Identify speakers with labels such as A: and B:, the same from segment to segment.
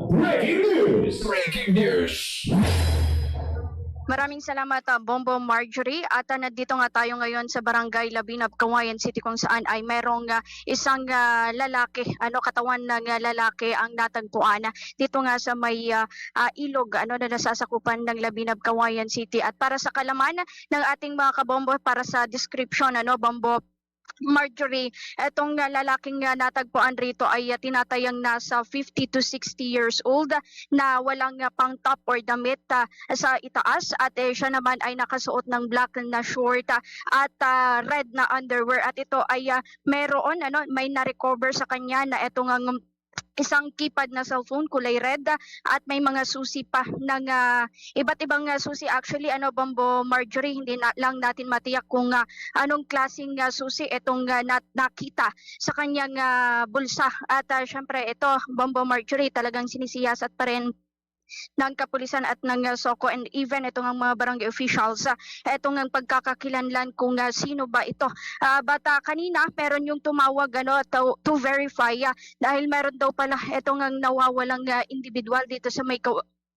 A: Breaking news! Breaking news!
B: Maraming salamat, Bombo Marjorie. At nandito nga tayo ngayon sa Barangay Labinab, Cauayan City, kung saan ay merong isang lalaki, katawan ng lalaki ang natagpuan dito nga sa may ilog na nasasakupan ng Labinab, Cauayan City. At para sa kalaman ng ating mga kabombo, para sa description, Bombo Marjorie, etong lalaking natagpuan rito ay tinatayang nasa 50 to 60 years old na walang pang top or damit sa itaas, at siya naman ay nakasuot ng black na short at red na underwear, at ito ay meron may na-recover sa kanya na etong isang keypad na cellphone kulay red at may mga susi pa ng iba't ibang susi. Actually, Bombo Marjorie, hindi lang natin matiyak kung anong klaseng susi itong nakita sa kanyang bulsa. At syempre ito, Bombo Marjorie, talagang sinisiyasat pa rin ng kapulisan at ng SOCO and even itong mga barangay officials itong ang pagkakakilanlan kung sino ba ito. But kanina meron yung tumawag to verify dahil meron daw pala itong ang nawawalang individual dito sa may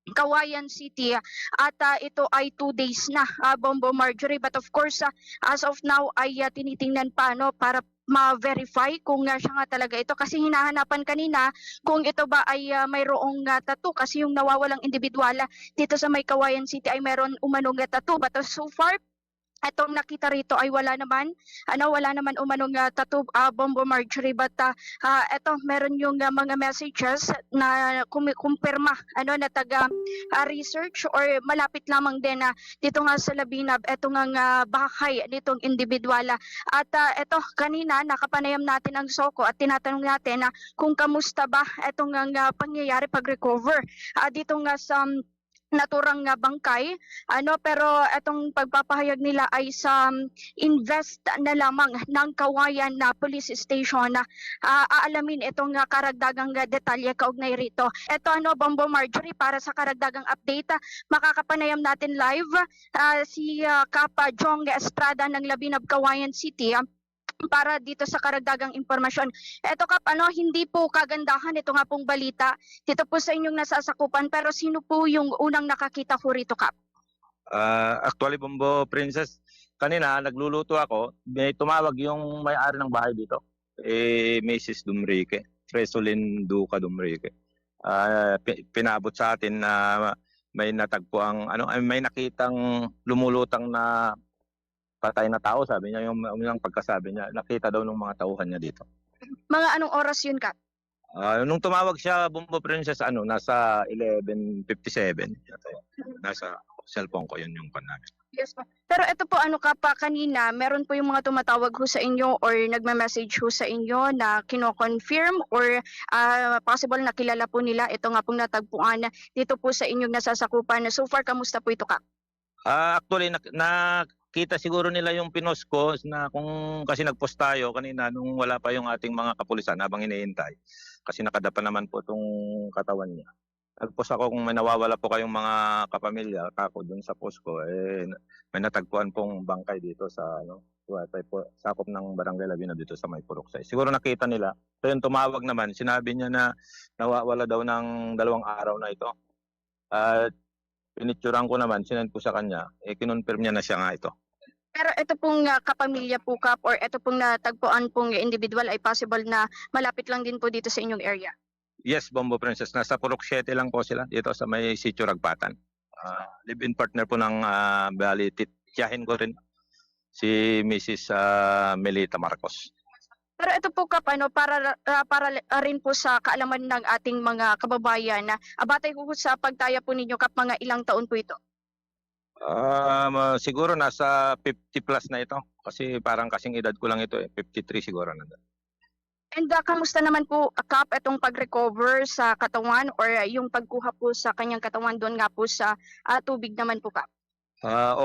B: Cauayan City at ito ay 2 days na, Bombo Marjorie. But of course, as of now ay tinitingnan pa para ma-verify kung siya nga talaga ito, kasi hinahanapan kanina kung ito ba ay mayroong tattoo, kasi yung nawawalang individual dito sa may Cauayan City ay mayroon umanong tattoo. But so far, itong nakita rito ay wala naman umanong tattoo, Bombo Marjorie. But ito meron yung mga messages na kumpirma na taga research or malapit lamang din dito nga sa Labinab itong bahay nitong individual. At ito kanina nakapanayam natin ang SOCO at tinatanong natin kung kamusta ba itong pangyayari pag-recover dito nga sa naturang bangkay, pero itong pagpapahayag nila ay sa invest na lamang ng Cauayan na police station na aalamin itong karagdagang detalye kaugnay rito. Ito Bombo Marjorie, para sa karagdagang update makakapanayam natin live si Kapa Jong Estrada ng Labinab, Cauayan City para dito sa karagdagang impormasyon. Eto Kap, hindi po kagandahan ito nga pong balita dito po sa inyong nasasakupan, pero sino po yung unang nakakita ko rito, Kap?
C: Actually, Bombo Princess, kanina nagluluto ako, may tumawag yung may-ari ng bahay dito, Mrs. Dumrique, Tresolin Duca Dumrique. Pinabot sa atin na may natagpuang may nakitang lumulutang na patay na tao, sabi niya. Yung pagkasabi niya, nakita daw ng mga tauhan niya dito.
B: Mga anong oras yun, Kap?
C: Nung tumawag siya, Bombo Princess, nasa 11:57. Nasa cellphone ko, yun yung namin.
B: Yes po. Pero ito po, Kap, kanina, meron po yung mga tumatawag ho sa inyo or nagme-message ho sa inyo na kino-confirm or possible na kilala po nila ito nga pong natagpuan dito po sa inyong nasasakupan. So far, kamusta po ito, Kap?
C: Actually, nakita siguro nila yung pinost ko na kasi nagpost tayo kanina nung wala pa yung ating mga kapulisan habang iniintay. Kasi nakadapa naman po itong katawan niya. Nagpost ako kung may nawawala po kayong mga kapamilya, kako dun sa post ko, may natagpuan pong bangkay dito sa sakop ng Barangay Labinab dito sa May Puruksay. Siguro nakita nila. So yung tumawag naman, sinabi niya na nawawala daw ng 2 araw na ito. Pinitsuran ko naman, sinend ko sa kanya, kinonfirm niya na siya nga ito.
B: Pero ito pong kapamilya po, Kap, or ito pong natagpuan pong individual ay possible na malapit lang din po dito sa inyong area?
C: Yes, Bombo Princess, nasa Purok 7 lang po sila dito sa may Sitio Ragpatan. Live-in partner po ng bali, tiyahin ko rin si Mrs. Melita Marcos.
B: Pero ito po, Kap, para rin po sa kaalaman ng ating mga kababayan na batay ko sa pagtaya po ninyo, Kap, mga ilang taon po ito?
C: Siguro nasa 50 plus na ito. Kasi parang kasing edad ko lang ito, 53 siguro na.
B: And kamusta naman po, Kap, itong pag-recover sa katawan or yung pagkuha po sa kanyang katawan doon nga po sa tubig naman po, Kap?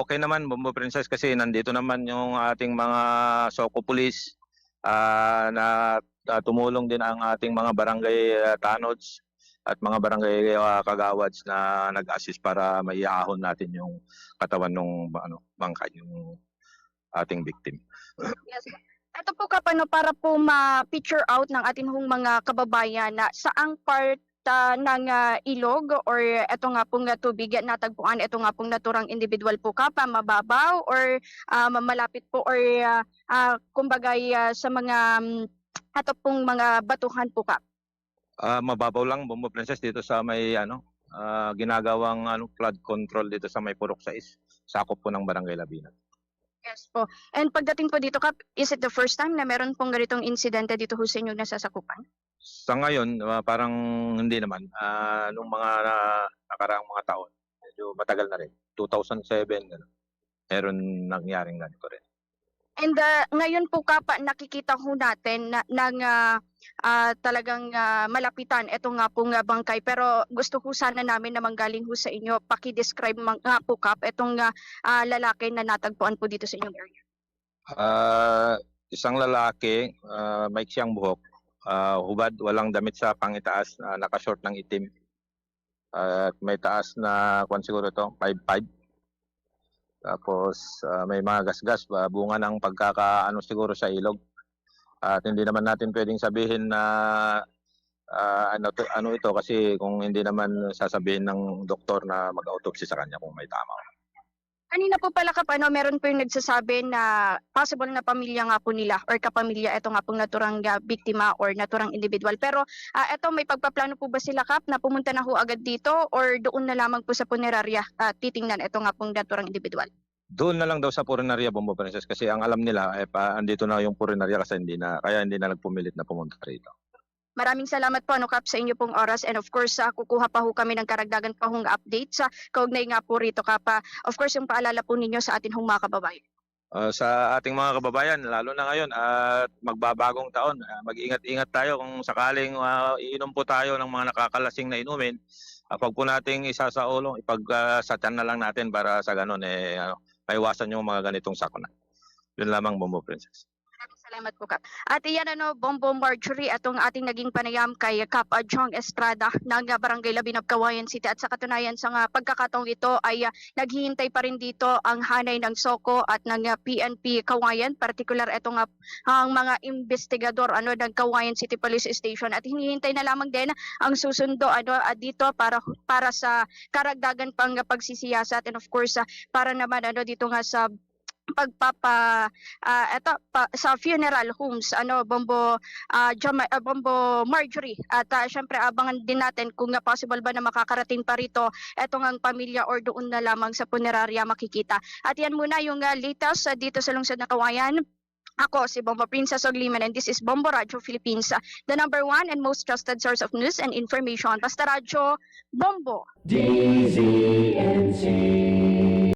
C: Okay naman, Bombo Princess, kasi nandito naman yung ating mga SOCO police na tumulong din ang ating mga barangay tanods at mga barangay kagawads na nag-assist para maiahon natin yung katawan ng bangkay, yung ating victim.
B: Yes. Ito po, Kap, para po ma-picture out ng ating mga kababayan na saang part ng ilog or ito nga pong tubig natagpuan, ito nga pong naturang individual po Kap, mababaw or malapit po or kumbagay sa mga ato pong mga batuhan po Kap?
C: Mababaw lang, Bombo Princess, dito sa may ginagawang flood control dito sa may Purok 6, sakop po ng Barangay Labinat.
B: Yes po. And pagdating po dito Kap, is it the first time na meron pong ganitong insidente dito ho sa inyong nasasakupan?
C: Sa ngayon, parang hindi naman. Nung mga nakaraang mga taon, medyo matagal na rin. 2007, meron nangyaring ganito rin.
B: And ngayon po Kap, nakikita ho natin ng talagang malapitan ito nga pong bangkay. Pero gusto ko sana namin na manggaling ho sa inyo, paki-describe nga po Kap itong lalaki na natagpuan po dito sa inyong area.
C: Isang lalaki, may siyang buhok, hubad, walang damit sa pangitaas, naka-short ng itim. At may taas na, kung siguro ito, 5'5". Tapos may mga gasgas, bunga ng pagkakaano siguro sa ilog. At hindi naman natin pwedeng sabihin na ano ito kasi kung hindi naman sasabihin ng doktor na mag-autopsy sa kanya kung may tama.
B: Kanina po pala Kap, meron po yung nagsasabi na possible na pamilya nga po nila or kapamilya ito nga pong naturang biktima or naturang individual. Pero ito may pagpaplano po ba sila Kap na pumunta na ho agad dito or doon na lamang po sa punerarya titingnan ito nga pong naturang individual?
C: Doon na lang daw sa purinarya, Bombo Princess, kasi ang alam nila andito na yung purinarya kasi kaya hindi na nagpumilit na pumunta rito.
B: Maraming salamat po Kap sa inyo pong oras and of course kukuha pa ho kami ng karagdagan pa hong updates kaugnay nga po rito Kap. Of course yung paalala po ninyo sa atin hong mga kababayan.
C: Sa ating mga kababayan, lalo na ngayon at magbabagong taon, mag-ingat-ingat tayo kung sakaling iinom po tayo ng mga nakakalasing na inumin. Pag po nating isa sa ulo, sa tiyan na lang natin para sa ganun maiwasan yung mga ganitong sakuna. Yun lamang, Bombo Princess.
B: Maraming salamat po Kap. At iyan Bombo Marjorie, atong ating naging panayam kay Kap Jong Estrada ng Barangay Labinab, Kawayan City. At sa katunayan sa pagkakataong ito ay naghihintay pa rin dito ang hanay ng SOCO at ng PNP Kawayan, particular ito nga ang mga investigador ng Kawayan City Police Station at hinihintay na lamang din ang susundo dito para sa karagdagan pang pagsisiyasat and of course para naman dito nga sa sa funeral homes Bombo Marjorie at syempre abangan din natin kung possible ba na makakarating pa rito etong ang pamilya or doon na lamang sa punerarya makikita. At yan muna yung latest dito sa lungsod ng Kawayan. Ako si Bombo Princess Ogliman and this is Bombo Radio Philippines, the number one and most trusted source of news and information. Basta Radyo, Bombo!
A: DZ